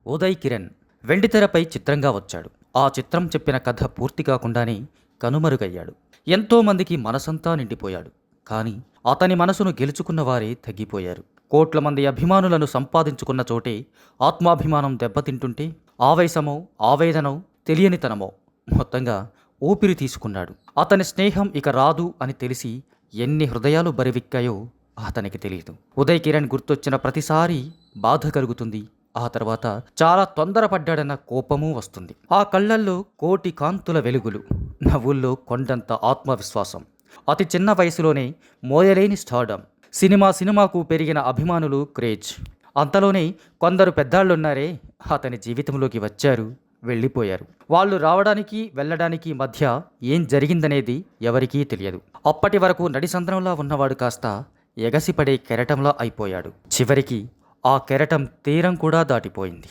ఉదయ్ కిరణ్ వెండితెరపై చిత్రంగా వచ్చాడు. ఆ చిత్రం చెప్పిన కథ పూర్తి కాకుండానే కనుమరుగయ్యాడు. ఎంతోమందికి మనసంతా నిండిపోయాడు. కానీ అతని మనసును గెలుచుకున్న వారే తగ్గిపోయారు. కోట్ల మంది అభిమానులను సంపాదించుకున్న చోటే ఆత్మాభిమానం దెబ్బతింటుంటే ఆవేశమో ఆవేదనో తెలియనితనమో మొత్తంగా ఊపిరి తీసుకున్నాడు. అతని స్నేహం ఇక రాదు అని తెలిసి ఎన్ని హృదయాలు బరివిక్కాయో అతనికి తెలియదు. ఉదయ్ కిరణ్ గుర్తొచ్చిన ప్రతిసారి బాధ కలుగుతుంది. ఆ తర్వాత చాలా తొందరపడ్డాడన్న కోపమూ వస్తుంది. ఆ కళ్ళల్లో కోటి కాంతుల వెలుగులు, నవ్వుల్లో కొండంత ఆత్మవిశ్వాసం. అతి చిన్న వయసులోనే మోయలేని స్టార్డమ్. సినిమాకు పెరిగిన అభిమానులు, క్రేజ్. అంతలోనే కొందరు పెద్దాళ్ళున్నారే అతని జీవితంలోకి వచ్చారు, వెళ్ళిపోయారు. వాళ్ళు రావడానికి వెళ్ళడానికి మధ్య ఏం జరిగిందనేది ఎవరికీ తెలియదు. అప్పటి వరకు నడిసంద్రంలా ఉన్నవాడు కాస్త ఎగసిపడే కెరటంలా అయిపోయాడు. చివరికి ఆ కెరటం తీరం కూడా దాటిపోయింది.